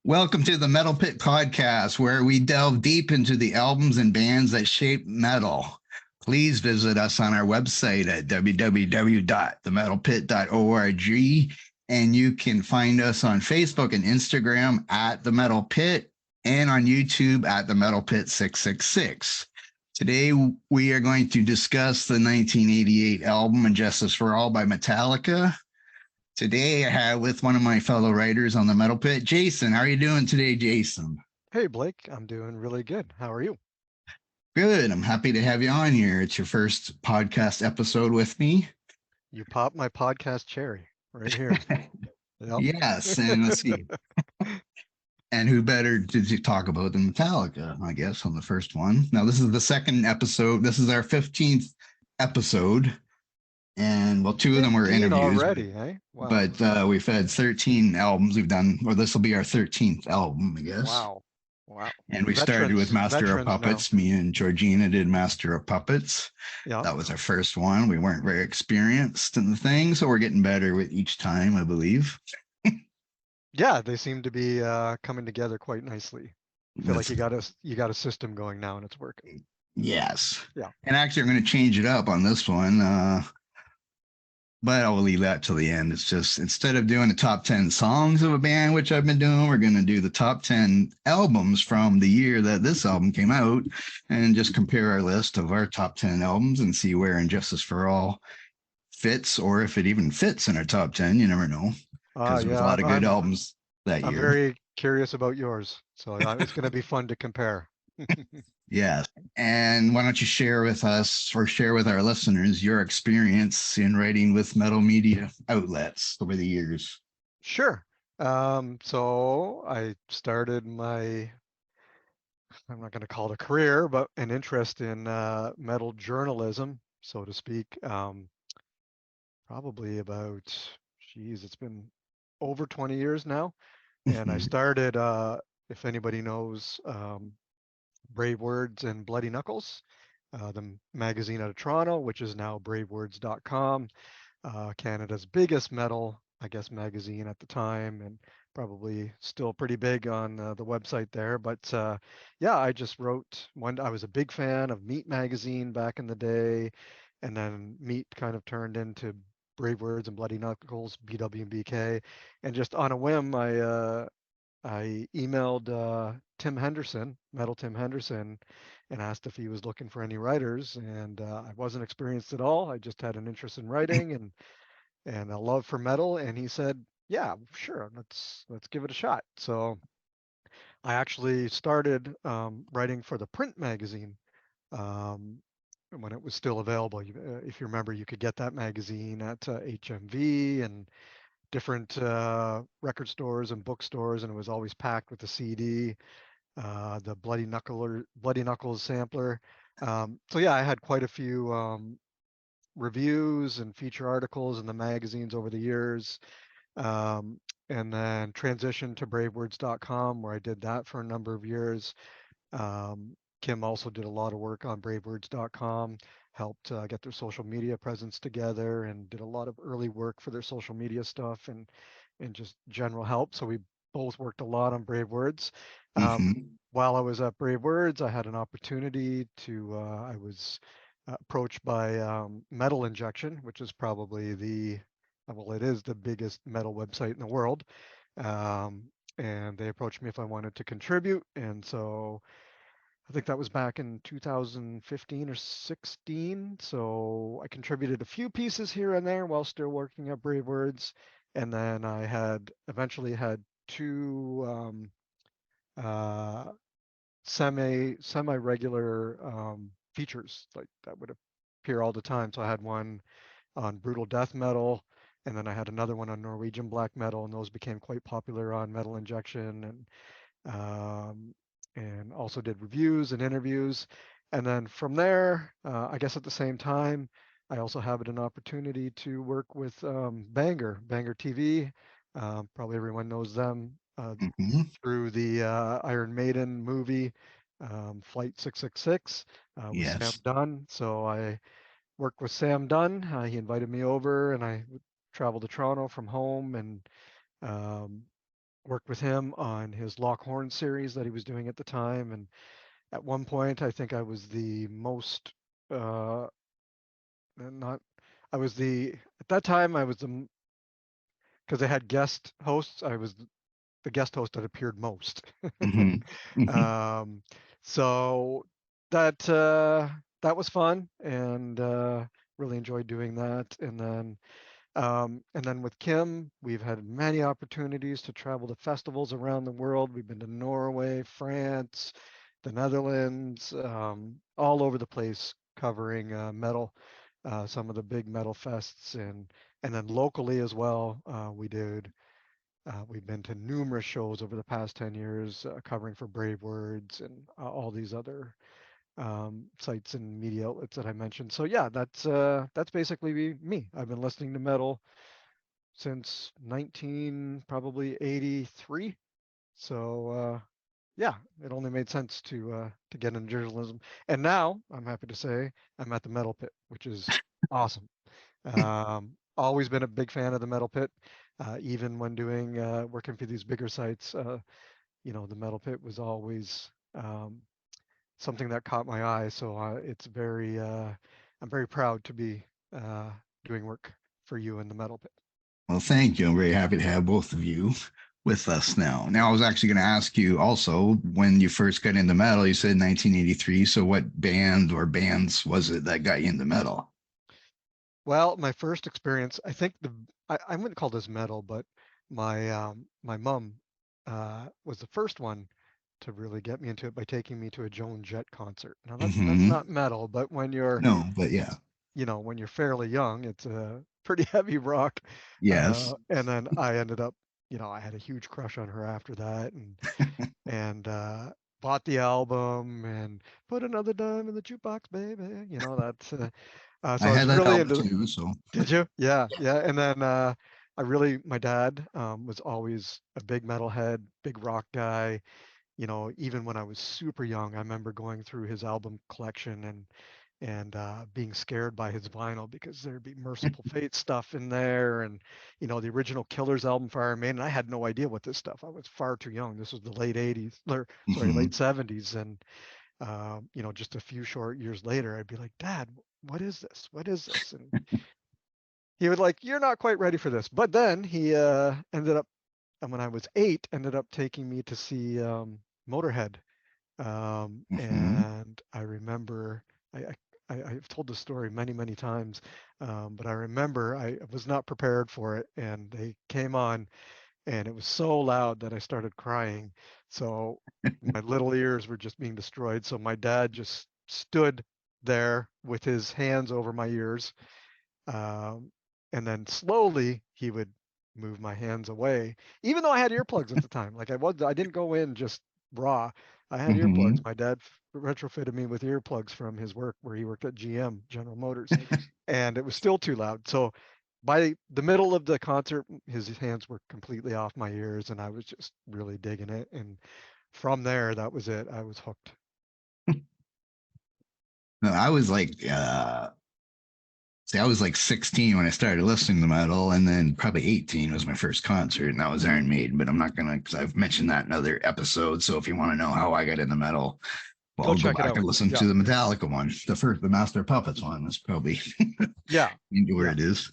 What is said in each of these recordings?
Welcome to the Metal Pit Podcast, where we delve deep into the albums and bands that shape metal. Please visit us on our website at www.themetalpit.org, and you can find us on Facebook and Instagram at The Metal Pit and on YouTube at The Metal Pit 666. Today, we are going to discuss the 1988 album Abd Justice For All by Metallica. Today, I have with one of my fellow writers on the Metal Pit, Jason. How are you doing today, Jason? Hey, Blake, I'm doing really good. How are you? Good. I'm happy to have you on here. It's your first podcast episode with me. You popped my podcast cherry right here. Yep. Yes, and let's see. And who better to talk about than Metallica, I guess, on the first one. Now, this is the second episode. This is our 15th episode. And well, two of them were 15 interviews, already, eh? Wow. but we've had 13 albums we've done, or this will be our 13th album, I guess. Wow. Wow. And we started with Master of Puppets. Now. Me and Georgina did Master of Puppets. Yeah. That was our first one. We weren't very experienced in the thing, so we're getting better with each time, I believe. Yeah, they seem to be coming together quite nicely. I feel like you got a system going now and it's working. Yes. Yeah. And actually, I'm going to change it up on this one. But I will leave that till the end. It's just instead of doing the top 10 songs of a band, which I've been doing, we're going to do the top 10 albums from the year that this album came out and just compare our list of our top 10 albums and see where Abd Justice For All fits, or if it even fits in our top 10. You never know. Because there's a lot of good albums that year. I'm very curious about yours. So it's going to be fun to compare. Yes. And why don't you share with us or share with our listeners your experience in writing with metal media outlets over the years? Sure. So I started I'm not going to call it a career, but an interest in metal journalism, so to speak. Probably about, it's been over 20 years now. And I started, if anybody knows, Brave Words and Bloody Knuckles, the magazine out of Toronto, which is now bravewords.com, Canada's biggest metal, I guess, magazine at the time, and probably still pretty big on the website there. But yeah, I just wrote one. I was a big fan of Meat magazine back in the day, and then Meat kind of turned into Brave Words and Bloody Knuckles, BW and BK, and just on a whim, I emailed Tim Henderson, Metal Tim Henderson, and asked if he was looking for any writers. And I wasn't experienced at all. I just had an interest in writing and a love for metal. And he said, "Yeah, sure, let's give it a shot." So I actually started writing for the print magazine when it was still available. If you remember, you could get that magazine at HMV and different record stores and bookstores, and it was always packed with the CD, the Bloody Knuckles sampler. So yeah, I had quite a few reviews and feature articles in the magazines over the years, and then transitioned to bravewords.com, where I did that for a number of years. Kim also did a lot of work on bravewords.com, helped get their social media presence together, and did a lot of early work for their social media stuff and just general help. So we both worked a lot on Brave Words. While I was at Brave Words, I had an opportunity to, I was approached by Metal Injection, which is probably it is the biggest metal website in the world. And they approached me if I wanted to contribute. And so I think that was back in 2015 or 16. So I contributed a few pieces here and there while still working at Brave Words. And then I eventually had two semi-regular features like that would appear all the time. So I had one on brutal death metal, and then I had another one on Norwegian black metal, and those became quite popular on Metal Injection, and also did reviews and interviews. And then from there, I guess at the same time, I also had an opportunity to work with Banger TV. Probably everyone knows them through the Iron Maiden movie, Flight 666, with Sam Dunn. So I worked with Sam Dunn. He invited me over, and I traveled to Toronto from home and worked with him on his Lockhorn series that he was doing at the time. And at one point, I think I was the most, uh, not, I was at that time, I was because I had guest hosts, I was the guest host that appeared most. Hmm. Hmm. Um, so that that was fun, and really enjoyed doing that. And then with Kim, we've had many opportunities to travel to festivals around the world. We've been to Norway, France, the Netherlands, all over the place, covering metal, some of the big metal fests, and then locally as well. We've been to numerous shows over the past 10 years, covering for Brave Words and all these other sites and media outlets that I mentioned. So yeah, that's basically me. I've been listening to metal since 19 probably 83. So yeah, it only made sense to get into journalism. And now I'm happy to say I'm at the Metal Pit, which is awesome. Always been a big fan of the Metal Pit, even when doing working for these bigger sites. The Metal Pit was always something that caught my eye. So I'm very proud to be uh, doing work for you in the Metal Pit. Well, thank you. I'm very happy to have both of you with us now. Now, I was actually going to ask you also when you first got into metal, you said 1983. So, what band or bands was it that got you into metal? Well, my first experience, I think I wouldn't call this metal, but my mom was the first one to really get me into it by taking me to a Joan Jett concert. Now that's Hmm. not metal, but when you're, No, but yeah. when you're fairly young, it's a pretty heavy rock. Yes. And then I ended up, I had a huge crush on her after that, and bought the album and put another dime in the jukebox, baby. That's I so I had was that really album into. too. So, Did you? Yeah, yeah. And then my dad was always a big metalhead, big rock guy. Even when I was super young, I remember going through his album collection and being scared by his vinyl because there'd be Merciful Fate stuff in there, and the original Killers album for Iron Maiden. I had no idea what this stuff. I was far too young. This was the late '80s, or sorry, mhm. late '70s, and just a few short years later, I'd be like, Dad, what is this? What is this? And he would like, you're not quite ready for this. But then he ended up, and when I was 8, ended up taking me to see Motorhead. Mhm. And I remember, I've told this story many, many times, but I remember I was not prepared for it, and they came on, and it was so loud that I started crying. So my little ears were just being destroyed. So my dad just stood there with his hands over my ears, um, and then slowly he would move my hands away, even though I had earplugs at the time. I didn't go in just raw. I had earplugs. Mhm. My dad retrofitted me with earplugs from his work where he worked at GM, General Motors, and it was still too loud. So by the middle of the concert, his hands were completely off my ears, and I was just really digging it. And from there, that was it. I was hooked. No, I was see, I was like 16 when I started listening to metal, and then probably 18 was my first concert, and that was Iron Maiden. But I'm not gonna, because I've mentioned that in other episodes. So if you want to know how I got into metal, well, Go I'll go check it back out. and listen Yeah, to the Metallica one, the Master of Puppets one. That's probably yeah, into where yeah. it is.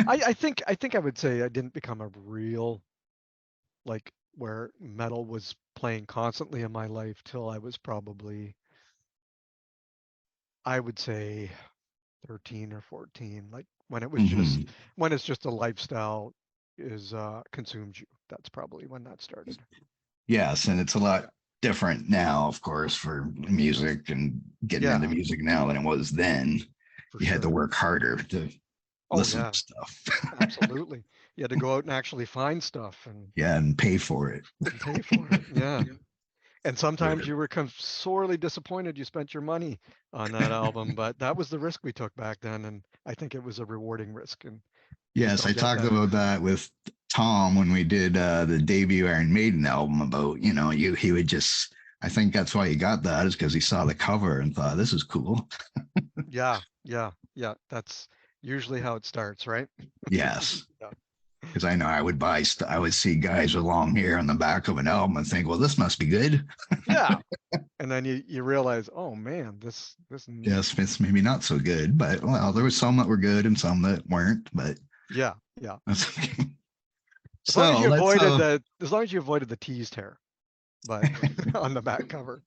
I think I would say I didn't become a real like where metal was playing constantly in my life till I was probably, I would say 13 or 14, like when it was just Hmm. when it's just a lifestyle is consumed you. That's probably when that started. Yes, and it's a lot different now, of course, for music and getting into Yeah, music now than it was then. for You had to sure. work harder to Oh listen yeah, to stuff. absolutely. You had to go out and actually find stuff Yeah, and pay for it. and pay for it. Yeah. And Right. sometimes you were sorely disappointed you spent your money on that album, but that was the risk we took back then, and I think it was a rewarding risk, and you just Yes, don't I get talked that. about that with Tom when we did the debut Iron Maiden album about, he would just I think that's why he got that is because he saw the cover and thought this is cool. Yeah, yeah, yeah. That's usually how it starts, right? Yes. Yeah. Because I know I would see guys with long hair on the back of an album and think, well, this must be good. Yeah. And then you realize, oh man, Yes, it's maybe not so good, but well, there was some that were good and some that weren't, but yeah, yeah. that's okay. As long as So you let's avoided the teased hair, but on the back cover.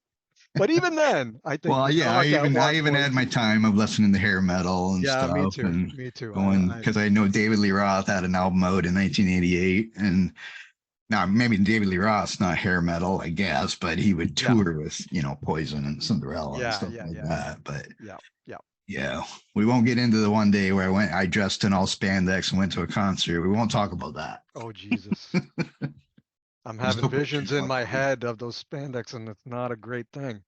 But even then, I think well, yeah, Metallica at I one even point. had my time of listening to hair metal and Yeah, me stuff too. and Me too. going because I know David Lee Roth had an album out in 1988 and now maybe David Lee Roth's not hair metal, I guess, but he would Yeah, tour with, Poison and Cinderella and yeah, stuff yeah, like yeah, yeah, that. But yeah, yeah. yeah, we won't get into the one day where I dressed in all spandex and went to a concert. We won't talk about that. Oh Jesus. I'm There's having no visions pictures, in my luckily. head of those spandex, and it's not a great thing.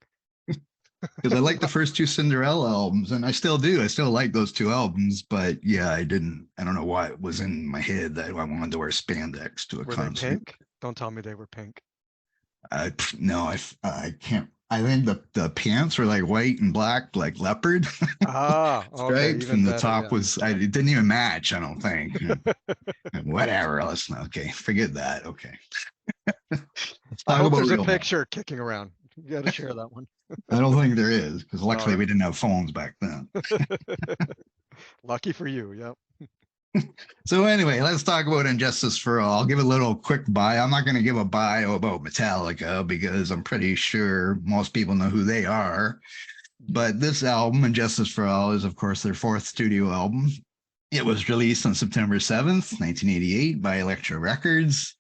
Because I like the first two Cinderella albums, and I still do. I still like those two albums, but yeah, I didn't. I don't know why it was in my head that I wanted to wear spandex to a Were they concert. pink? Don't tell me they were pink. No, I can't. I think the pants were like white and black, like leopard Ah, okay, stripes, even and the better. top Yeah. was. It didn't even match. I don't think. Whatever. Let's not. Okay, forget that. Okay, let's I talk hope about there's a real metal. picture kicking around. You got to share that one. I don't think there is because All luckily right. we didn't have phones back then. Lucky for you. Yep. So anyway, let's talk about Injustice for All. I'll give a little quick bio. I'm not going to give a bio about Metallica because I'm pretty sure most people know who they are. But this album, Injustice for All, is of course their fourth studio album. It was released on September 7th, 1988 by Elektra Records.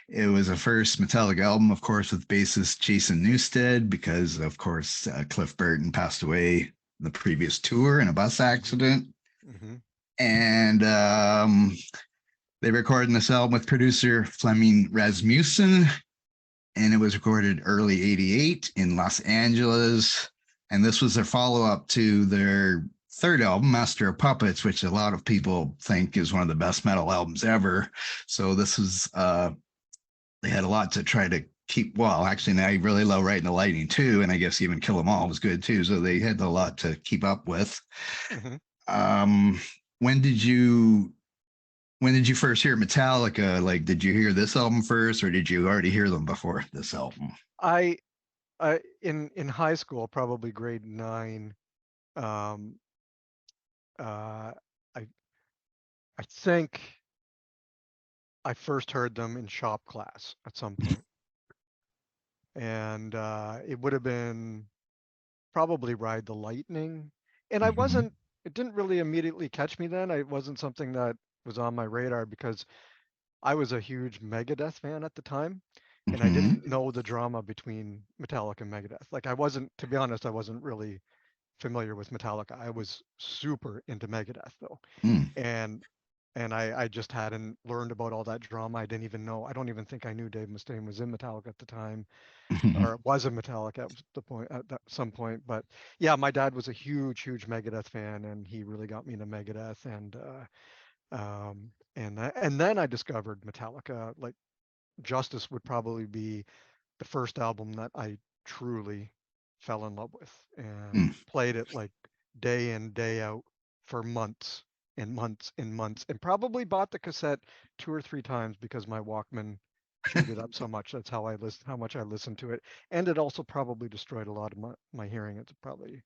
It was a first Metallica album, of course, with bassist Jason Newsted because, of course, Cliff Burton passed away the previous tour in a bus accident. Mm-hmm. And they recorded this album with producer Fleming Rasmussen, and it was recorded early '88 in Los Angeles. And this was their follow up to their third album, Master of Puppets, which a lot of people think is one of the best metal albums ever. So this was they had a lot to try to keep. Well, actually, I really love Right in the Lightning too, and I guess even Kill 'Em All was good too. So they had a lot to keep up with. Mm-hmm. Um, when did you first hear Metallica? Like, did you hear this album first, or did you already hear them before this album? I, in high school, probably grade 9. Um, uh, I I think I first heard them in shop class at some point, and it would have been probably Ride the Lightning. And I Mm-hmm. wasn't. It didn't really immediately catch me then. It wasn't something that was on my radar because I was a huge Megadeth fan at the time, and I Mm-hmm. didn't know the drama between Metallica and Megadeth. Like I wasn't, to be honest, I wasn't really familiar with Metallica. I was super into Megadeth though, Mm. and I just hadn't learned about all that drama. I didn't even know. I don't even think I knew Dave Mustaine was in Metallica at the time, or was in Metallica at the point some point. But yeah, my dad was a huge Megadeth fan, and he really got me into Megadeth. And then I discovered Metallica. Like Justice would probably be the first album that I truly fell in love with and Mm. played it like day in, day out for months and months and months, and probably bought the cassette 2 or 3 times because my Walkman chewed it up so much. That's how much I listened to it. And it also probably destroyed a lot of my hearing. It's probably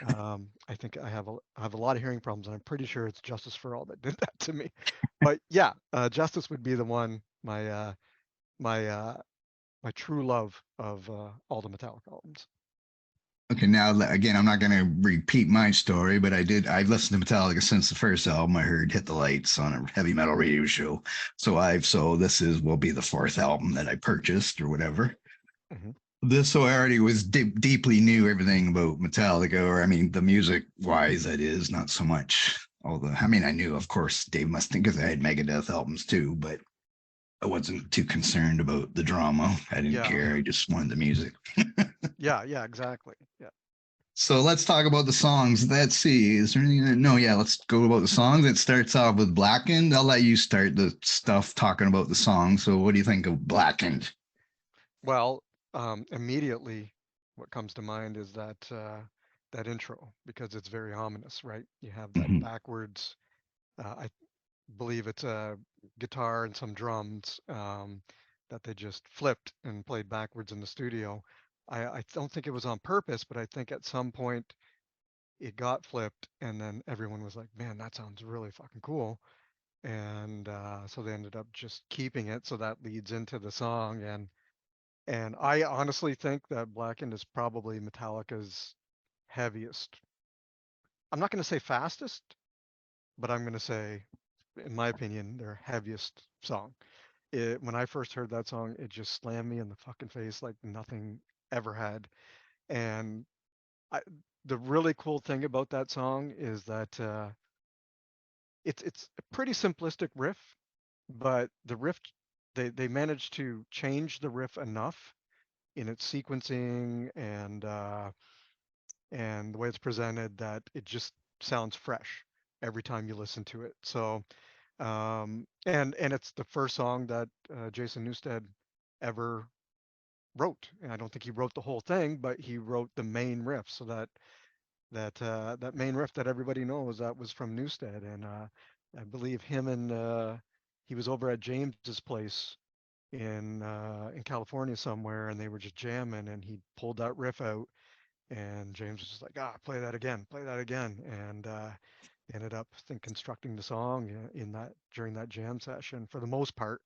I think I have a lot of hearing problems, and I'm pretty sure it's Justice for All that did that to me. But yeah, Justice would be the one. My my true love of all the Metallica albums. Okay, now again, I'm not going to repeat my story, but I've listened to Metallica since the first album. I heard "Hit the Lights" on a heavy metal radio show, so this will be the fourth album that I purchased or whatever. Hmm. So I already was deeply knew everything about Metallica, or I mean, the music wise, that is not so much. I mean, I knew, of course, Dave Mustaine because I had Megadeth albums too, but I wasn't too concerned about the drama. I didn't Yeah, care. I just wanted the music. yeah, yeah, exactly. Yeah. So let's talk about the songs. Let's see. Is there anything? No, yeah, let's go about the songs. It starts off with Blackened. I'll let you start the stuff talking about the song. So what do you think of Blackened? Well, immediately, what comes to mind is that intro because it's very ominous, right? You have that Mhm. backwards. I believe it's guitar and some drums that they just flipped and played backwards in the studio. I don't think it was on purpose, but I think at some point it got flipped, and then everyone was like, "Man, that sounds really fucking cool." And so they ended up just keeping it. So that leads into the song, and I honestly think that Blackened is probably Metallica's heaviest. I'm not going to say fastest, but I'm going to say, in my opinion, their heaviest song. When I first heard that song, it just slammed me in the fucking face like nothing ever had. And I, the really cool thing about that song is that it's a pretty simplistic riff, but the riff they managed to change the riff enough in its sequencing and the way it's presented that it just sounds fresh every time you listen to it. So and it's the first song that Jason Newsted ever wrote. And I don't think he wrote the whole thing, but he wrote the main riff. So that main riff that everybody knows, that was from Newsted. And I believe him and he was over at James's place in California somewhere, and they were just jamming, and he pulled that riff out, and James was just like, play that again, and ended up, I think, constructing the song in that during that jam session. For the most part,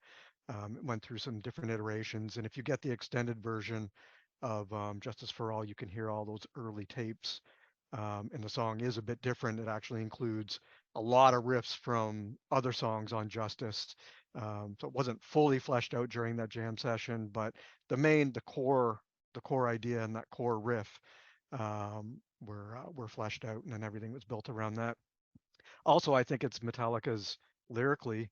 it went through some different iterations, and if you get the extended version of Justice for All, you can hear all those early tapes. And the song is a bit different. It actually includes a lot of riffs from other songs on Justice. So it wasn't fully fleshed out during that jam session, but the core idea and that core riff were fleshed out, and then everything was built around that. Also, I think it's Metallica's lyrically.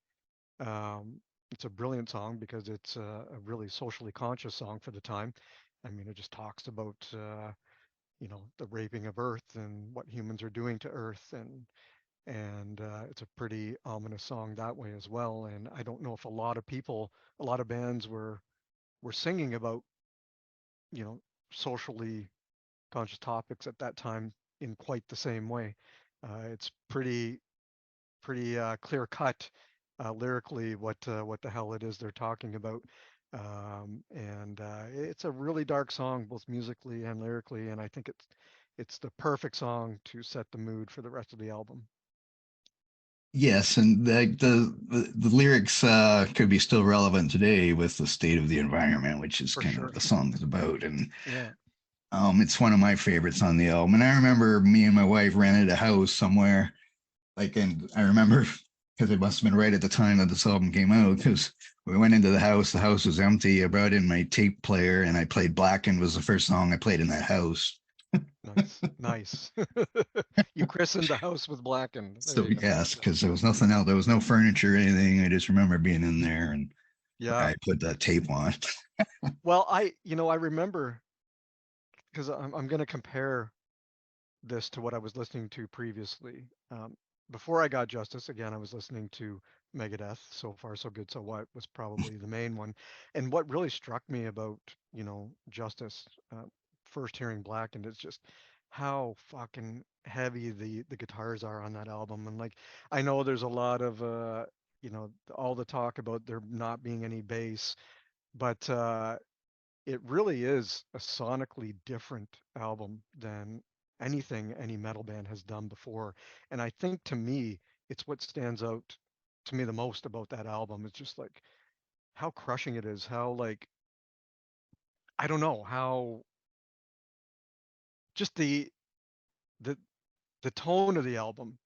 Um, it's a brilliant song because it's a really socially conscious song for the time. I mean, it just talks about the raping of Earth and what humans are doing to Earth, and it's a pretty ominous song that way as well. And I don't know if a lot of bands were singing about you know socially conscious topics at that time in quite the same way. It's pretty clear cut lyrically what the hell it is they're talking about. And it's a really dark song, both musically and lyrically, and I think it's the perfect song to set the mood for the rest of the album. Yes, and the lyrics could be still relevant today with the state of the environment, which is For kind of what sure. the song is about. And Yeah. it's one of my favorites on the album. And I remember me and my wife rented a house somewhere, and I remember because it must have been right at the time that this album came out. Because we went into the house was empty. I brought in my tape player, and I played Blackened was the first song I played in that house. Nice. Nice. You christened the house with Blackened. There So you go. yes, because there was nothing else. There was no furniture or anything. I just remember being in there and Yeah. I put that tape on. Well, I remember because I'm going to compare this to what I was listening to previously. Before I got Justice, again, I was listening to Megadeth. So Far, So Good, So What was probably the main one. And what really struck me about, Justice, first hearing Blackened, is just how fucking heavy the guitars are on that album. And like, I know there's a lot of, all the talk about there not being any bass, but it really is a sonically different album than anything any metal band has done before. And I think to me, it's what stands out to me the most about that album. It's just like how crushing it is, how like I don't know, how just the the tone of the album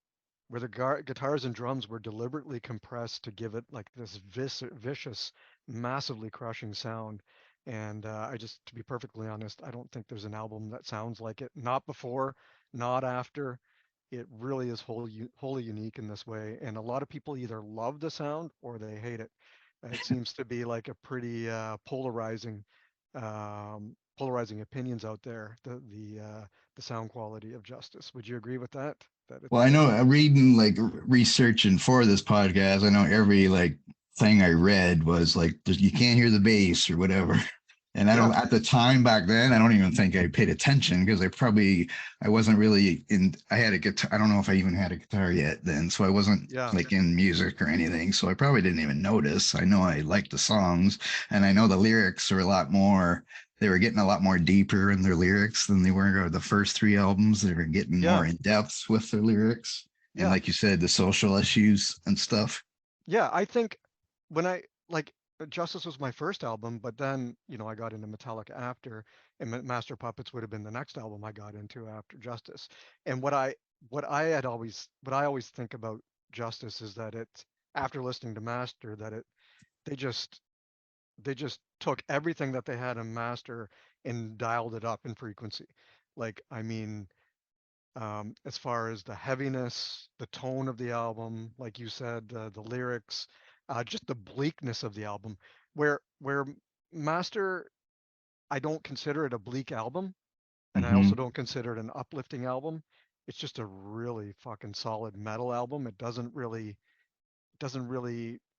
where the guitars and drums were deliberately compressed to give it like this vicious, massively crushing sound. And to be perfectly honest, I don't think there's an album that sounds like it. Not before, not after. It really is wholly unique in this way. And a lot of people either love the sound or they hate it. It seems to be like a pretty polarizing opinions out there. The sound quality of Justice. Would you agree with that? That Well, I it's know reading researching for this podcast, I know every thing I read was like you can't hear the bass or whatever. And I Yeah, don't, at the time back then, I don't even think I paid attention because I wasn't really in, I had a guitar. I don't know if I even had a guitar yet then. So I wasn't yeah, like in music or anything. So I probably didn't even notice. I know I liked the songs and I know the lyrics are a lot more, they were getting a lot more deeper in their lyrics than they were the first three albums. They were getting yeah, more in depth with their lyrics. And yeah, like you said, the social issues and stuff. yeah. I think when I like Justice was my first album, but then I got into Metallica after, and Master Puppets would have been the next album I got into after Justice. And what I always think about Justice is that it after listening to Master that it they just they just took everything that they had in Master and dialed it up in frequency. Like I mean, as far as the heaviness, the tone of the album, like you said, the lyrics, just the bleakness of the album. Where Master, I don't consider it a bleak album, and I also Hmm. don't consider it an uplifting album. It's just a really fucking solid metal album. It doesn't really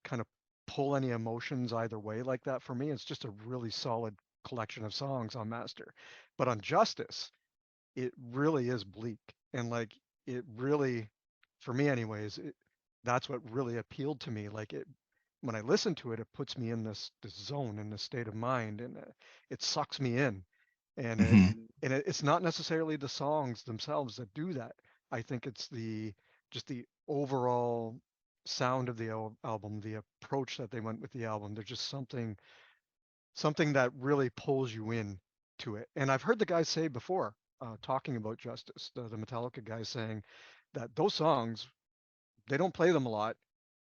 kind of pull any emotions either way like that for me. It's just a really solid collection of songs on Master. But on Justice, it really is bleak, and like it really, for me anyways, that's what really appealed to me. Like it when I listen to it, it puts me in this zone, in this state of mind, and it sucks me in. And Hmm. it's not necessarily the songs themselves that do that. I think it's the just the overall sound of the album, the approach that they went with the album. There's just something that really pulls you in to it. And I've heard the guys say before, talking about Justice, the Metallica guys saying that those songs, they don't play them a lot.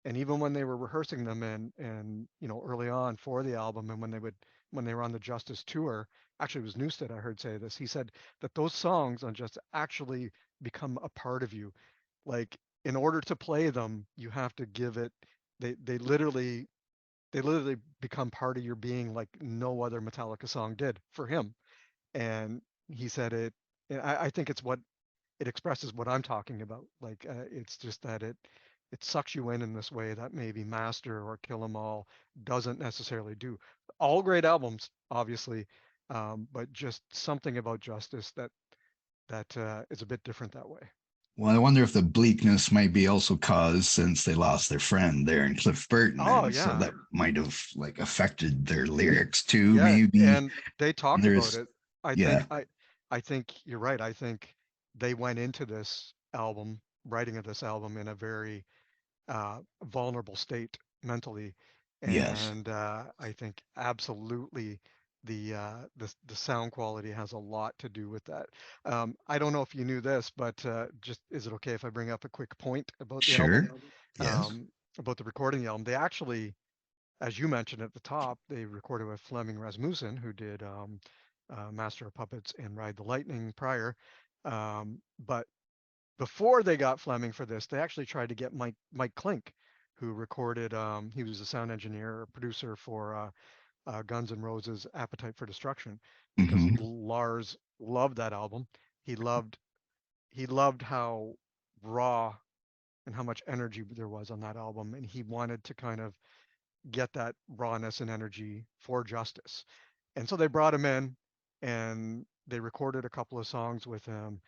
And even when they were rehearsing them and early on for the album, and when they were on the Justice tour, actually it was Newsted I heard say this. He said that those songs on Justice actually become a part of you. Like in order to play them, you have to give it. They literally become part of your being like no other Metallica song did for him. And he said it. And I think it's what it expresses what I'm talking about. Like it's just that it sucks you in this way that maybe Master or Kill 'Em All doesn't necessarily do. All great albums, obviously, but just something about Justice that is a bit different that way. Well, I wonder if the bleakness might be also caused since they lost their friend there in Cliff Burton, Oh and so yeah, that might have like affected their lyrics too, yeah, maybe. and they And talked about there's, it. I yeah, think I I think you're right. I think they went into this album, writing of this album in a very vulnerable state mentally, yes, and I think absolutely the sound quality has a lot to do with that. I don't know if you knew this, but just is it okay if I bring up a quick point about the album, sure, yes, um, about the recording of the album? They actually, as you mentioned at the top, they recorded with Fleming Rasmussen, who did Master of Puppets and Ride the Lightning prior. But before they got Fleming for this, they actually tried to get Mike Klink, who recorded. He was a sound engineer, or producer for Guns N' Roses' Appetite for Destruction, because hmm, Lars loved that album. He loved he loved how raw and how much energy there was on that album, and he wanted to kind of get that rawness and energy for Justice. And so they brought him in and they recorded a couple of songs with him,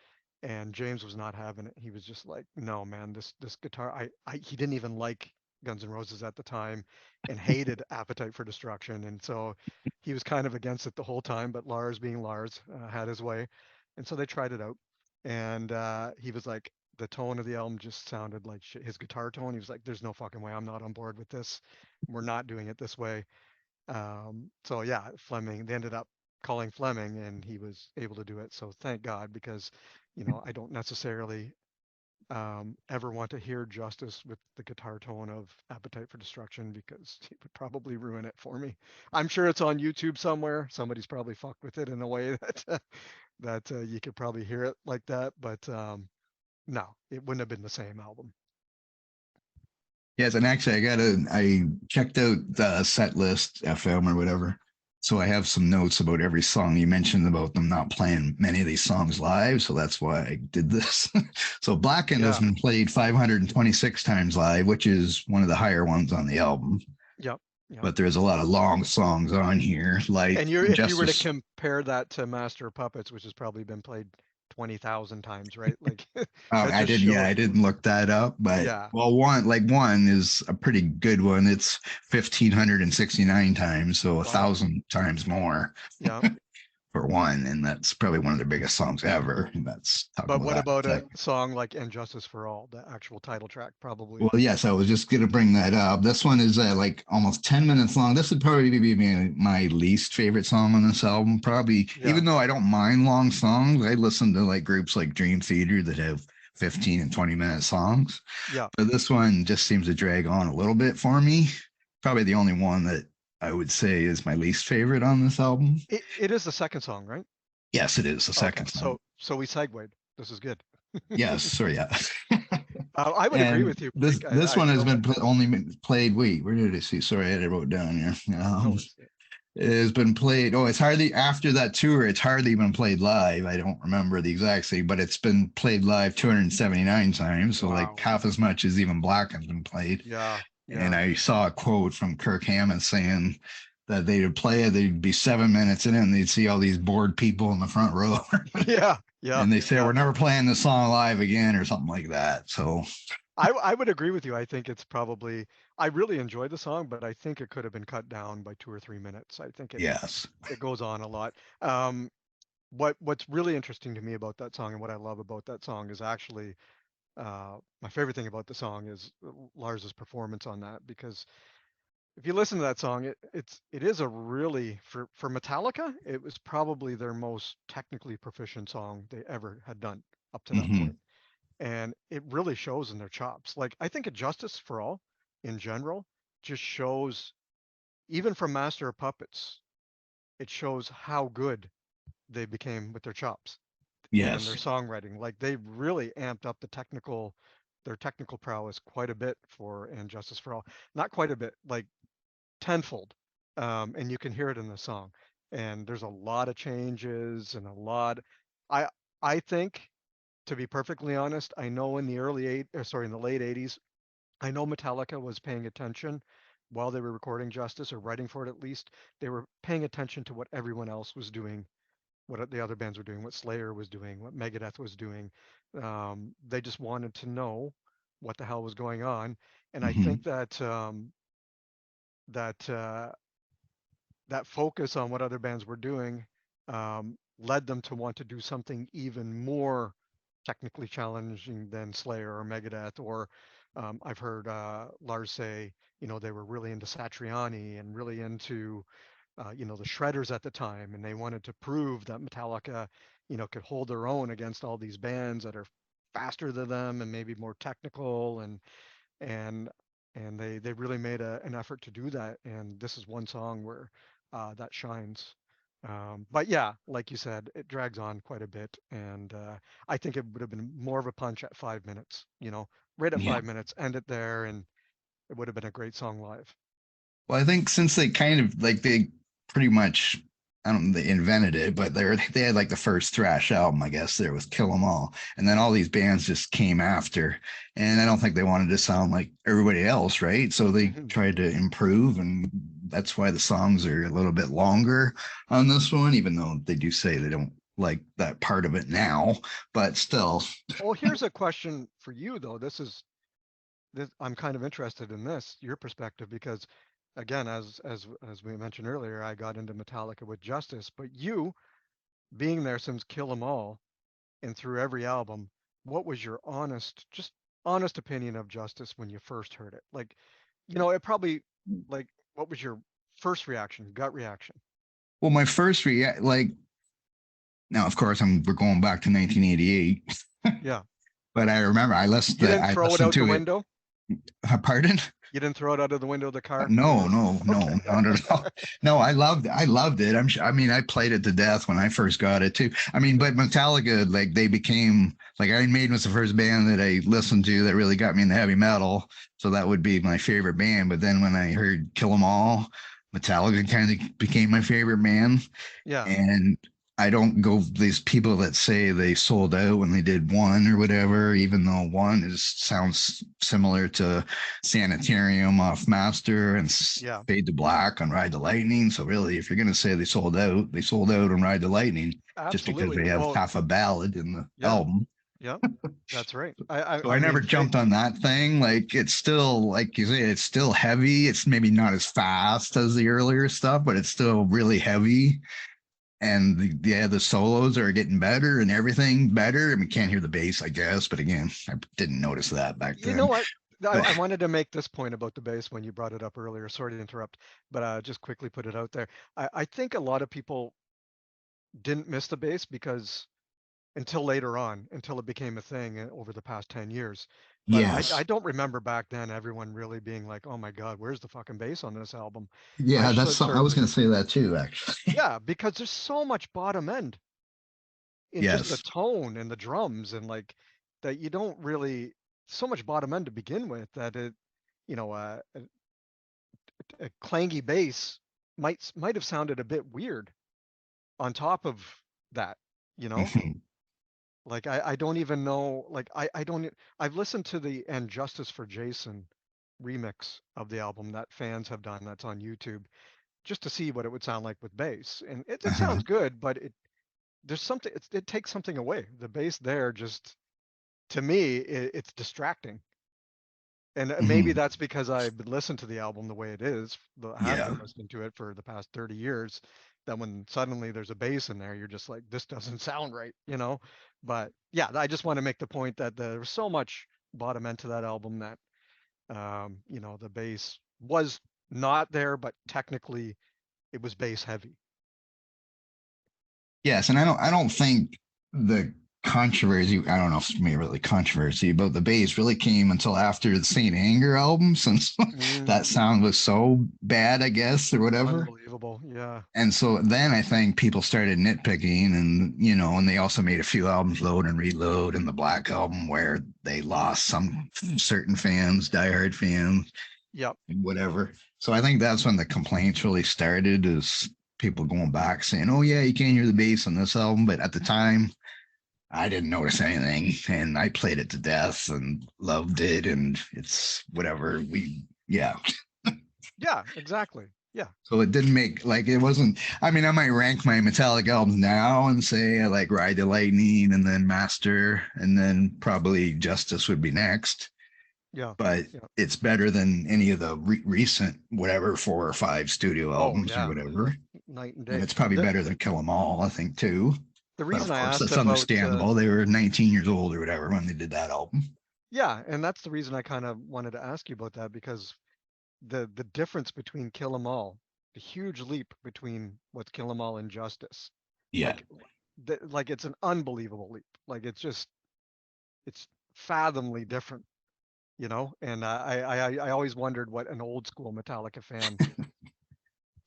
and James was not having it. He was just like, "No, man, this guitar I he didn't even like Guns N' Roses at the time and hated Appetite for Destruction." And so he was kind of against it the whole time, but Lars being Lars had his way. And so they tried it out. And he was like, the tone of the album just sounded like his guitar tone. He was like, "There's no fucking way I'm not on board with this. We're not doing it this way." So yeah, Fleming, they ended up calling Fleming and he was able to do it. So thank God, because, I don't necessarily ever want to hear Justice with the guitar tone of Appetite for Destruction, because it would probably ruin it for me. I'm sure it's on YouTube somewhere. Somebody's probably fucked with it in a way that you could probably hear it like that. But no, it wouldn't have been the same album. yes. And actually, I checked out the set list FM or whatever. So I have some notes about every song you mentioned about them not playing many of these songs live. So that's why I did this. So Blackened has Yeah. been played 526 times live, which is one of the higher ones on the album. Yep. Yeah. but there's a lot of long songs on here, like And if you were to Justice. compare that to Master of Puppets, which has probably been played 20,000 times, right? Like Oh, that just shows. I didn't look that up, but Yeah. well, one is a pretty good one. It's 1,569 times, so a Wow. thousand times more Yeah. for one, and that's probably one of their biggest songs ever. And that's talk But about what that in about a a second. song like "And Justice for All," the actual title track, Well, probably? yes, I was just gonna bring that up. This one is like almost 10 minutes long. This would probably be my least favorite song on this album. Probably, Yeah. even though I don't mind long songs, I listen to like groups like Dream Theater that have 15 and 20-minute songs. Yeah. But this one just seems to drag on a little bit for me. Probably the only one that I would say is my least favorite on this album. It is the second song, right? Yes, it is the Okay. second song. So we segued. This is good. Yes, sorry, yeah. I would agree And with you, this Mike. this I one has feel been like this. only been played. Wait, where did I see? Sorry, I had it wrote down here. No worries. It has been played. Oh, it's hardly after that tour. It's hardly been played live. I don't remember the exact thing, but it's been played live 279 times. So like Wow. half as much as even Blackened's been played. Yeah. And Yeah. I saw a quote from Kirk Hammett saying that they would play it. They'd be 7 minutes in it, and they'd see all these bored people in the front row, Yeah. Yeah. and they say Yeah. we're never playing this song live again or something like that. So I would agree with you. I think it's probably I really enjoyed the song, but I think it could have been cut down by 2 or 3 minutes. I think yes. it goes on a lot. What's really interesting to me about that song and what I love about that song is actually my favorite thing about the song is Lars's performance on that because if you listen to that song, it is a really for Metallica, it was probably their most technically proficient song they ever had done up to that Hmm. point. And it really shows in their chops. Like I think a Justice for All in general just shows even from Master of Puppets, it shows how good they became with their chops and their Yes. songwriting. Like they really amped up their technical prowess quite a bit for And Justice for All. Not quite a bit, like tenfold. And you can hear it in the song. And there's a lot of changes and a lot. I I think, to be perfectly honest, I know in the in the late '80s, I know Metallica was paying attention while they were recording Justice or writing for it at least. They were paying attention to what everyone else was doing, what the other bands were doing, what Slayer was doing, what Megadeth was doing. They just wanted to know what the hell was going on, and I Hmm. think that that focus on what other bands were doing led them to want to do something even more technically challenging than Slayer or Megadeth. Or I've heard Lars say, they were really into Satriani and really into, the Shredders at the time, and they wanted to prove that Metallica, could hold their own against all these bands that are faster than them and maybe more technical and they really made an effort to do that. And this is one song where that shines. But yeah, like you said, it drags on quite a bit, and I think it would have been more of a punch at 5 minutes. Right at Yeah. 5 minutes, end it there, and it would have been a great song live. Well, I think since they kind of like they pretty much I don't know, they invented it, but they had like the first thrash album, I guess, there was Kill 'Em All. And then all these bands just came after. And I don't think they wanted to sound like everybody else, right? So they Hmm. tried to improve, and that's why the songs are a little bit longer on this one, even though they do say they don't like that part of it now. But still, Well, here's a question for you though. I'm kind of interested in your perspective, because again, as we mentioned earlier, I got into Metallica with Justice, but you being there since Kill 'Em All and through every album, what was your just honest opinion of Justice when you first heard it? Like, it probably like what was your first reaction, gut reaction? well, my first react like now, of course, we're going back to 1988. Yeah. But I remember You didn't I throw it listened out the to it. window? Pardon? You didn't throw it out of the window of the car when No, you no, Okay. no, not at all. No, I loved it. I mean, I played it to death when I first got it too. I mean, but Metallica, like they became like Iron Maiden was the first band that I listened to that really got me into heavy metal. So that would be my favorite band. But then when I heard Kill 'Em All, Metallica kind of became my favorite band. Yeah. And I don't go these people that say they sold out when they did one or whatever, even though one is sounds similar to Sanitarium off Master and Yeah, Fade to Black on Ride the Lightning. So really, if you're gonna say they sold out on Ride the Lightning just because absolutely. they have Well, half a ballad in the yeah, album. yeah, that's right. So I I never mean, jumped on that thing. Like it's still, like you say, it's still heavy. It's maybe not as fast as the earlier stuff, but it's still really heavy. And yeah, the solos are getting better and everything better. I mean, can't hear the bass, I guess, but again, I didn't notice that back you know then. what? But I wanted to make this point about the bass when you brought it up earlier. Sorry to interrupt, but just quickly put it out there. I think a lot of people didn't miss the bass because until later on, until it became a thing over the past 10 years. But I yes, don't remember back then everyone really being like, oh my God, where's the fucking bass on this album? yeah, that's I was Certainly going to didn't. say that too, actually. Yeah, because there's so much bottom end in just the Yes. tone and the drums and like that you don't really so much bottom end to begin with that it, you know, a clangy bass might have sounded a bit weird on top of that, you know? Mhm. Like I don't even know like I don't I've listened to the And Justice for Jason remix of the album that fans have done that's on YouTube just to see what it would sound like with bass. And it Uh-huh. sounds good, but there's something it takes something away. The bass there just to me it's distracting. And maybe Mhm. that's because I've been listening to the album the way it is. I have Yeah. been listening to it for the past 30 years. That when suddenly there's a bass in there, you're just like, this doesn't sound right, you know? But yeah, I just want to make the point that there's so much bottom end to that album that, you know, the bass was not there, but technically it was bass heavy. Yes, and I don't think the controversy, I don't know if it's maybe really controversy about the bass really came until after the Saint Anger album, since Mm, that sound was so bad, I guess, or whatever. unbelievable. Yeah. And so then I think people started nitpicking, and and they also made a few albums, Load and Reload, and the Black album, where they lost some certain fans, diehard fans, Yep. whatever. So I think that's when the complaints really started, is people going back saying, "Oh yeah, you can't hear the bass on this album," but at the time I didn't notice anything, and I played it to death and loved it, and it's whatever we, yeah. Yeah, exactly. Yeah. So it didn't make, like, it wasn't. I mean, I might rank my Metallica albums now and say I like Ride the Lightning and then Master and then probably Justice would be next, Yeah. but Yeah. it's better than any of the recent whatever 4 or 5 studio Oh, albums or yeah. whatever. Night and And day. it's probably The better than Kill 'Em All, I think, too. the But reason of I course, asked that's about understandable. They were 19 years old or whatever when they did that album. yeah, and that's the reason I kind of wanted to ask you about that because the difference between Kill 'Em All, the huge leap between what's Kill 'Em All and Justice, Yeah. like like it's an unbelievable leap. Like it's fathomly different, you know. And I always wondered what an old school Metallica fan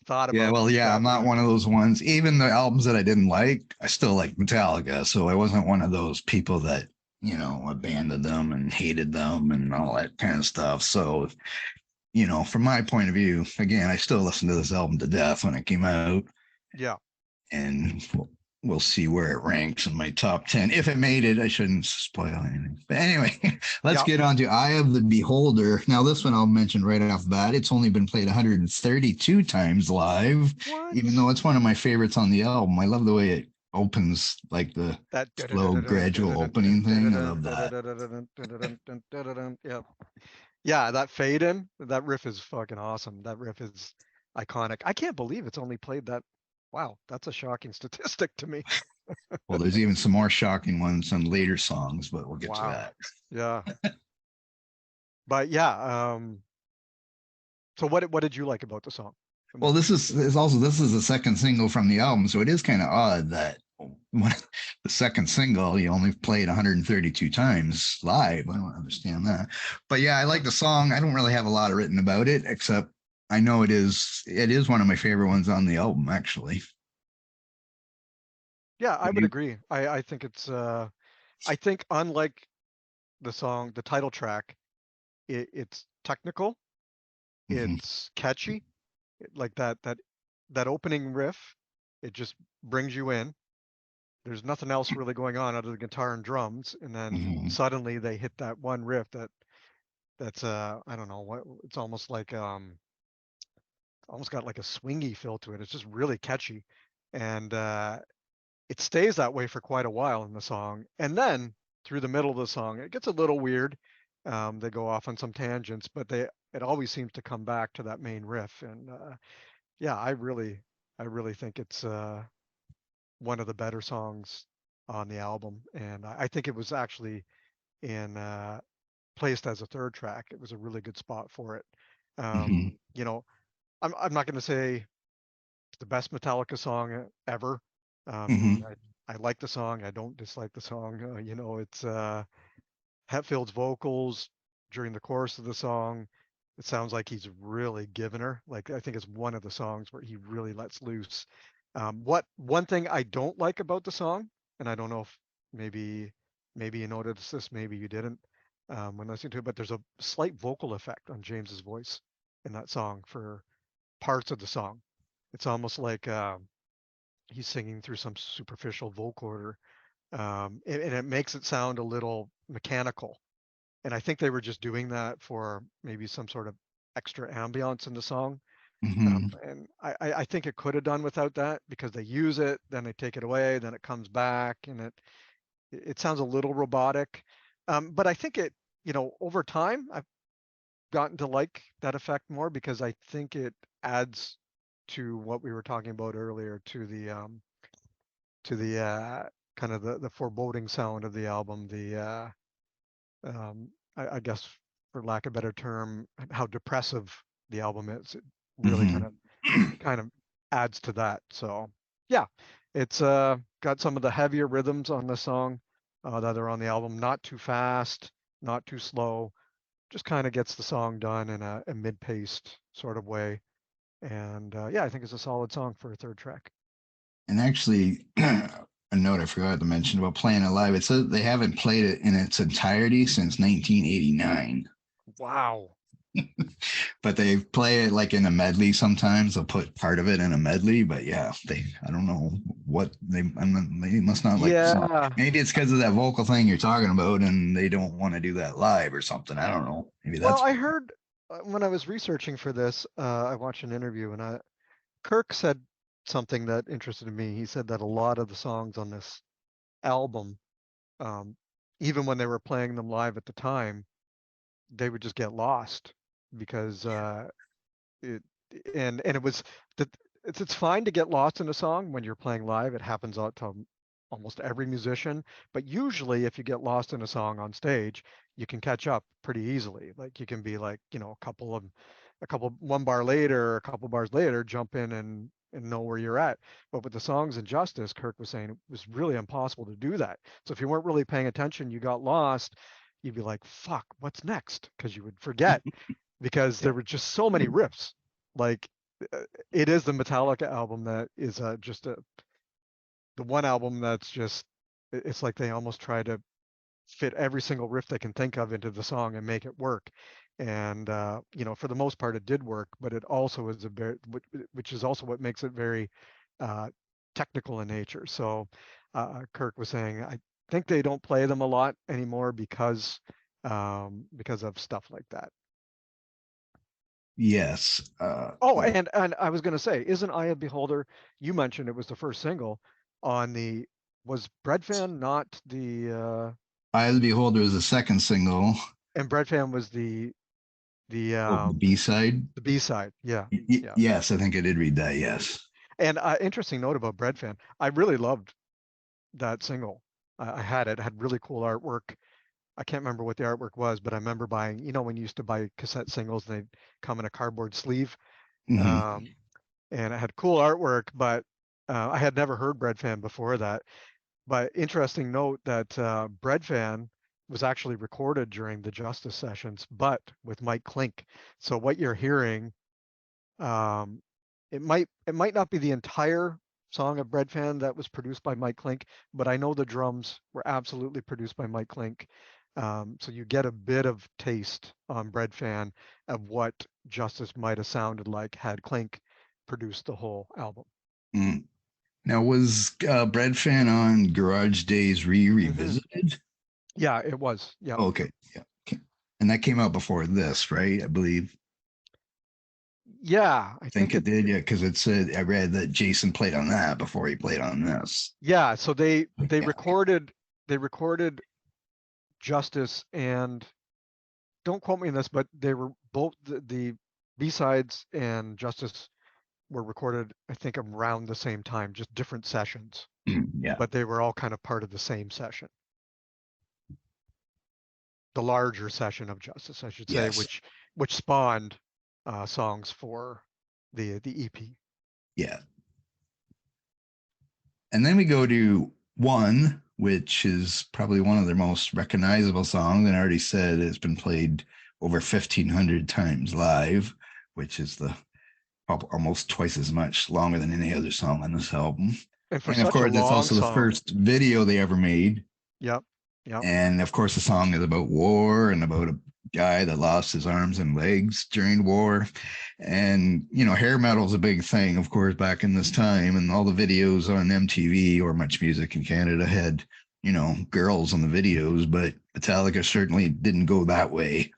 thought Yeah, about well, yeah, I'm that not leap. one of those ones. Even the albums that I didn't like, I still like Metallica. So I wasn't one of those people that, abandoned them and hated them and all that kind of stuff. So, from my point of view, again, I still listened to this album to death when it came out, Yeah, and we'll see where it ranks in my top 10. If it made it, I shouldn't spoil anything. But anyway, let's yeah. get on to Eye of the Beholder. Now, this one I'll mention right off the bat. It's only been played 132 times live, even What? though it's one of my favorites on the album. I love the way it opens, like the That slow, gradual opening thing. I love that. yeah. Yeah, that fade in, that riff is fucking awesome. That riff is iconic. I can't believe it's only played that. Wow, that's a shocking statistic to me. Well, there's even some more shocking ones on later songs, but we'll get to Wow. that. Yeah. But yeah, so what did you like about the song? Well, this is the second single from the album, so it is kind of odd that when the second single you only played 132 times live. I don't understand that, but yeah, I like Yeah. the song. I don't really have a lot written about it, except I know it is one of my favorite ones on the album, actually. Yeah, I What do would you? agree. I think it's I think unlike the song, the title track, it's technical, Mhm. it's catchy, like that opening riff, it just brings you in. there's nothing else really going on other than guitar and drums, and then suddenly they hit that one riff that's I don't know what, it's almost like almost got like a swingy feel to it. It's just really catchy, and it stays that way for quite a while in the song. And then through the middle of the song, it gets a little weird. They go off on some tangents, but it always seems to come back to that main riff. And yeah, I really think it's one of the better songs on the album. And I think it was actually in placed as a third track. It was a really good spot for it. You know, I'm not going to say it's the best Metallica song ever. Hmm. I like the song. I don't dislike the song. You know, it's Hetfield's vocals during the chorus of the song. It sounds like he's really giving her. Like, I think it's one of the songs where he really lets loose. What one thing I don't like about the song, and I don't know if maybe you noticed this, maybe you didn't when listening to it, but there's a slight vocal effect on James's voice in that song for parts of the song. It's almost like he's singing through some superficial vocal order, and it makes it sound a little mechanical. And I think they were just doing that for maybe some sort of extra ambiance in the song. And I think it could have done without that, because they use it, then they take it away, then it comes back, and it sounds a little robotic. But I think it, you know, over time, I've gotten to like that effect more, because I think it adds to what we were talking about earlier, to the kind of the foreboding sound of the album, I guess, for lack of a better term, how depressive the album is. It really Hmm. kind of adds to that. So yeah, it's got some of the heavier rhythms on the song that are on the album. Not too fast, not too slow. Just kind of gets the song done in a mid-paced sort of way. And yeah, I think it's a solid song for a third track. And actually, a note I forgot to mention about playing it live. It says they haven't played it in its entirety since 1989, Wow. but they play it like in a medley sometimes. They'll put part of it in a medley, but yeah, I don't know what they must not like the song. Yeah. Maybe it's because of that vocal thing you're talking about, and they don't want to do that live or something. I don't know. Maybe Well, that's I heard when I was researching for this, I watched an interview, and Kirk said something that interested me. He said that a lot of the songs on this album, um, even when they were playing them live at the time, they would just get lost, because it and it was that it's fine to get lost in a song when you're playing live. It happens out to almost every musician, but usually if you get lost in a song on stage, you can catch up pretty easily. Like, you can be like, you know, a couple one bar later, a couple bars later, jump in and know where you're at. But with the songs in Justice, Kirk was saying, it was really impossible to do that. So if you weren't really paying attention, you got lost, you'd be like, fuck, what's next? Because you would forget, because yeah. there were just so many riffs. Like, it is the Metallica album that is just the one album that's just, it's like they almost try to fit every single riff they can think of into the song and make it work. And you know, for the most part, it did work, but it also is a very, which is also what makes it very uh, technical in nature. So Kirk was saying, I think they don't play them a lot anymore because of stuff like that. Yes. Oh, and I was going to say, isn't "Eye of Beholder"? You mentioned it was the first single on the. Was Breadfan not the? Eye of the Beholder is the second single. And Breadfan was the Oh, the B side. the B side. Yeah, yeah. Yes, I think I did read that. Yes. And interesting note about Breadfan. I really loved that single. I had it. It had really cool artwork. I can't remember what the artwork was, but I remember buying. You know, when you used to buy cassette singles, they'd come in a cardboard sleeve. Hmm. Um, and it had cool artwork, but I had never heard Breadfan before that. But interesting note that Breadfan was actually recorded during the Justice sessions, but with Mike Klink. So what you're hearing, um, it might not be the entire song of Breadfan that was produced by Mike Klink, but I know the drums were absolutely produced by Mike Klink. So you get a bit of taste on Breadfan of what Justice might have sounded like had Klink produced the whole album. Mm. Now, was Breadfan on Garage Days Hmm. Revisited? Yeah, it was. Yeah. Oh, okay, yeah. Okay. And that came out before this, right? I believe. Yeah, I I think think it it, did, yeah, because it said I read that Jason played on that before he played on this. yeah, so they Yeah. recorded Justice and don't quote me on this, but they were both the B-sides and Justice were recorded, I think, around the same time, just different sessions, Yeah. but they were all kind of part of the same session, the larger session of Justice, I should say, Yes. which spawned songs for the EP. Yeah. And then we go to One, which is probably one of their most recognizable songs. And I already said it's been played over 1,500 times live, which is the almost twice as much longer than any other song on this album. And for And of such a course, it's long also the song, first video they ever made. yep, yep, And of course, the song is about war and about a guy that lost his arms and legs during war. And, hair metal is a big thing, of course, back in this time. And all the videos on MTV or Much Music in Canada had, girls on the videos, but Metallica certainly didn't go that way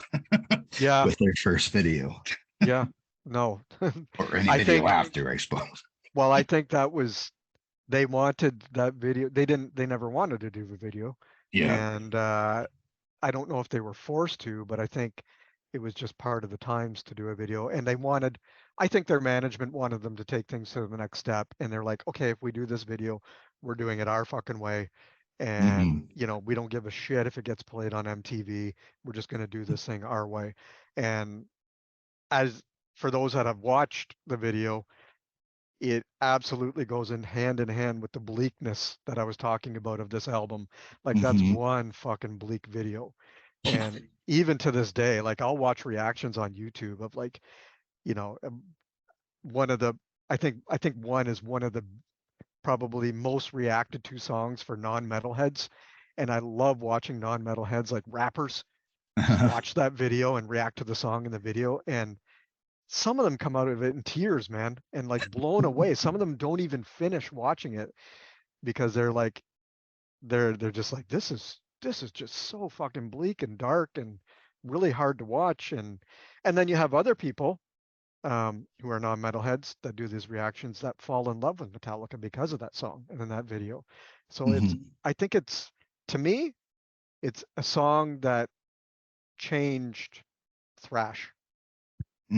yeah, with their first video yeah, no. or any I video think, after, I suppose. well, I think that was they wanted that video. They never wanted to do the video, Yeah. and I don't know if they were forced to, but I think it was just part of the times to do a video. And I think their management wanted them to take things to the next step. And they're like, okay, if we do this video, we're doing it our fucking way. And, Hmm. we don't give a shit if it gets played on MTV. We're just going to do this thing our way. And as for those that have watched the video, it absolutely goes in hand with the bleakness that I was talking about of this album. Like that's Hmm. one fucking bleak video. And even to this day, like I'll watch reactions on YouTube of like, you know, one of the I think one is one of the probably most reacted to songs for non-metalheads. And I love watching non-metalheads like rappers just watch that video and react to the song in the video. And some of them come out of it in tears, man, and like blown away. Some of them don't even finish watching it because they're like they're just like this is just so fucking bleak and dark and really hard to watch. And then you have other people who are non-metalheads that do these reactions that fall in love with Metallica because of that song and in that video. So Hmm. I think it's to me it's a song that changed thrash.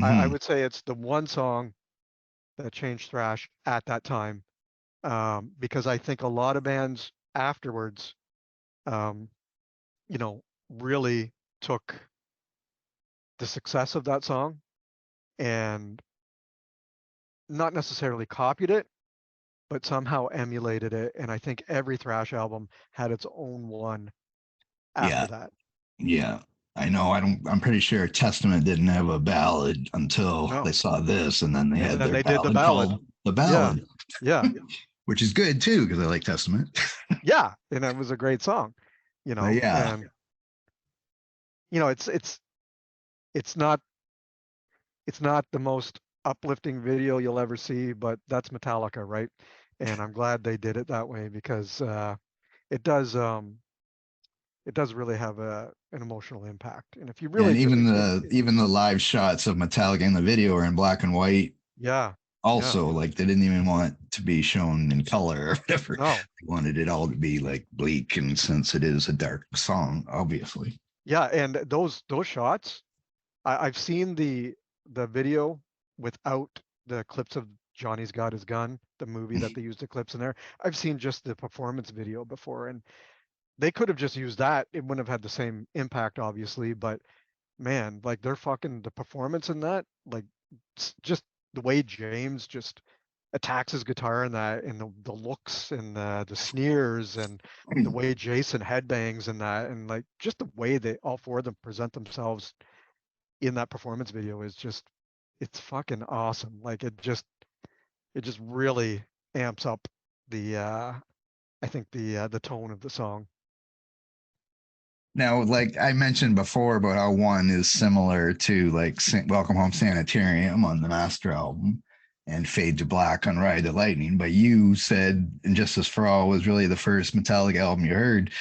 I Hmm. would say it's the one song that changed thrash at that time, because I think a lot of bands afterwards, um, really took the success of that song and not necessarily copied it, but somehow emulated it. And I think every thrash album had its own one after Yeah. that. Yeah, I know. I'm pretty sure Testament didn't have a ballad until they No. saw this, and then they And had then their they did the ballad ballad. called The Yeah. Ballad, Yeah. which is good too, because I like Testament. Yeah. And it was a great song, But yeah, and it's not it's not the most uplifting video you'll ever see, but that's Metallica, right? And I'm glad they did it that way because it does um, it does really have an emotional impact. And if you and really just even the live shots of Metallica in the video are in black and white. yeah, yeah, Also, like they didn't even want it to be shown in color or whatever. no, They wanted it all to be like bleak, and since it is a dark song, obviously. yeah, and those shots, I've seen the video without the clips of Johnny's Got His Gun, the movie that they used the clips in there. I've seen just the performance video before, and they could have just used that. It wouldn't have had the same impact, obviously, but man, like they're fucking the performance in that, like just the way James just attacks his guitar and that, and the looks and the sneers and the way Jason headbangs and that, and like just the way they all four of them present themselves in that performance video is just it's fucking awesome. Like it just really amps up the I think the tone of the song. Now, like I mentioned before about how one is similar to like Welcome Home Sanitarium on the Master album. and Fade to Black on Ride the Lightning. But you said Injustice for All was really the first Metallica album you heard,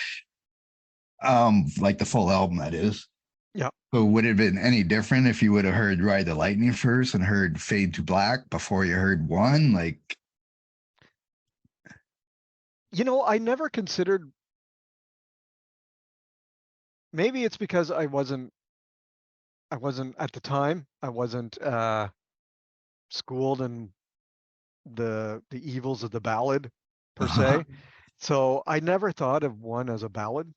like the full album, that is. Yeah. So would it have been any different if you would have heard Ride the Lightning first and heard Fade to Black before you heard one? Like, I never considered, maybe it's because I wasn't at the time, I wasn't schooled in the evils of the ballad per uh-huh. se. So I never thought of one as a ballad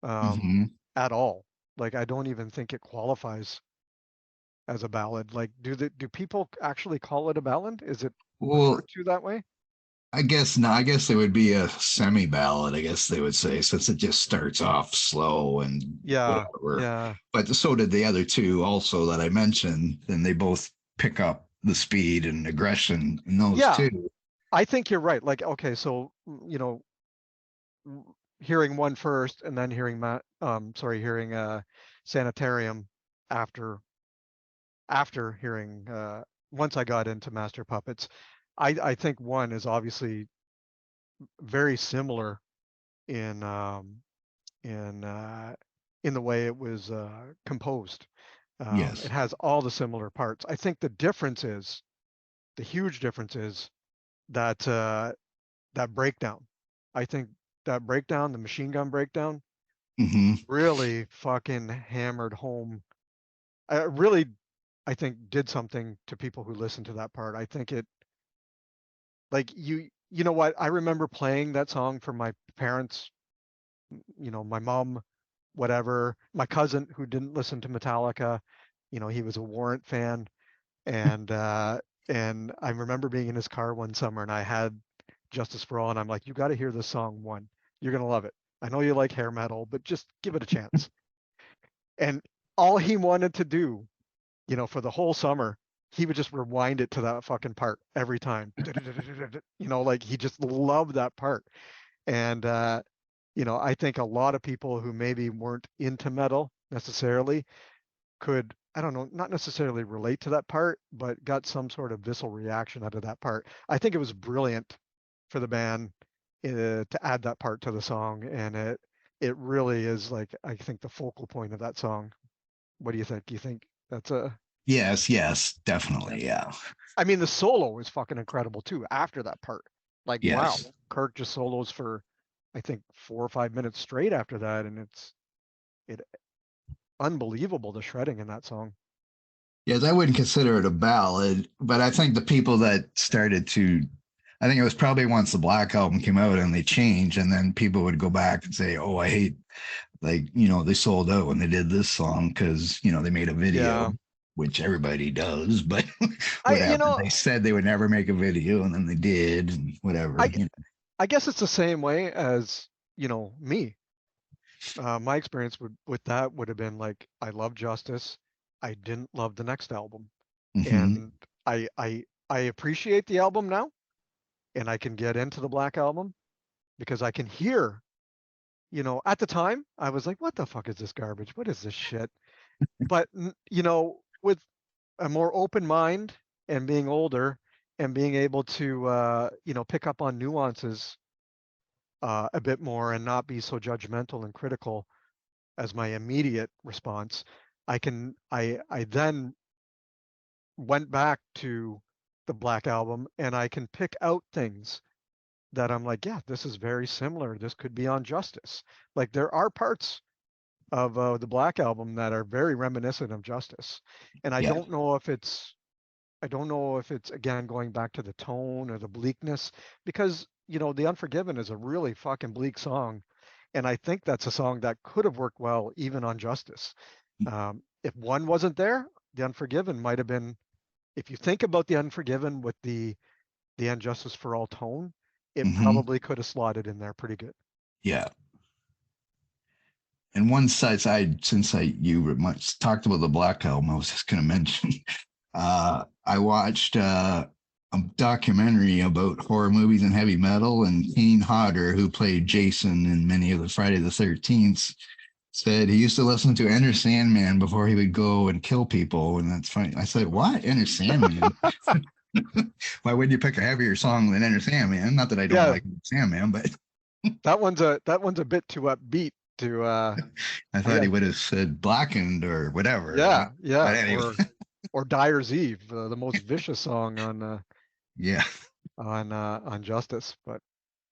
Mm-hmm. at all. Like I don't even think it qualifies as a ballad. Like do people actually call it a ballad? Is it Well, referred to that way? I guess not. I guess it would be a semi ballad, I guess they would say, since it just starts off slow and Yeah, whatever. yeah. But so did the other two also that I mentioned, and they both pick up the speed and aggression in those Yeah, two. I think you're right. Like okay, so hearing one first and then hearing Sanitarium after hearing once I got into Master Puppets, I think one is obviously very similar in in uh, in the way it was composed. It Yes. has all the similar parts. I think the huge difference is that that breakdown. I think that breakdown, the machine gun breakdown, Hmm. really fucking hammered home. Really, I think did something to people who listened to that part. I think it like you know what? I remember playing that song for my parents, my mom, whatever, my cousin who didn't listen to Metallica, he was a Warrant fan and I remember being in his car one summer and I had Justice for All and I'm like, you got to hear this song one. You're going to love it. I know you like hair metal, but just give it a chance. And all he wanted to do, for the whole summer, he would just rewind it to that fucking part every time. Like he just loved that part. And I think a lot of people who maybe weren't into metal necessarily could, I don't know, not necessarily relate to that part, but got some sort of visceral reaction out of that part. I think it was brilliant for the band to add that part to the song, and it really is like I think the focal point of that song. What do you think? Do you think that's a Yes, yes, yeah. definitely. Yeah. I mean, the solo is fucking incredible too after that part. Like, wow, Yes. Kirk just solos for I think 4 or 5 minutes straight after that, and it unbelievable the shredding in that song. Yes, I wouldn't consider it a ballad, but I think the people that started to, I think it was probably once the Black Album came out and they changed, and then people would go back and say, "Oh, I hate, like, they sold out when they did this song because, they made a Yeah, video," which everybody does, but I you whatever. know They said they would never make a video, and then they did, and whatever. I I guess it's the same way as me. My experience with that would have been like I love Justice. I didn't love the next album, Hmm. and I appreciate the album now, and I can get into the Black Album because I can hear. At the time I was like, "What the fuck is this garbage? What is this shit?" But with a more open mind and being older and being able to pick up on nuances a bit more and not be so judgmental and critical as my immediate response, I then went back to the Black Album and I can pick out things that I'm like, yeah, this is very similar. This could be on Justice. Like there are parts of the Black Album that are very reminiscent of Justice, and Yeah. I don't know if it's again going back to the tone or the bleakness because The Unforgiven is a really fucking bleak song, and I think that's a song that could have worked well even on Justice. If one wasn't there, The Unforgiven might have been. If you think about The Unforgiven with the Injustice for All tone, it Hmm. probably could have slotted in there pretty good. Yeah. And one side, since you were much talked about the Black Album, I was just going to mention. I watched a documentary about horror movies and heavy metal, and Kane Hodder, who played Jason in many of the Friday the 13th, said he used to listen to Enter Sandman before he would go and kill people, and that's funny. I said, "What? Enter Sandman?" Why wouldn't you pick a heavier song than Enter Sandman? Not that I don't Yeah, like Sandman, but that one's a bit too upbeat to I thought he would have said Blackened or whatever. But yeah, anyway, or Dyer's Eve, the most vicious song on yeah. Justice. But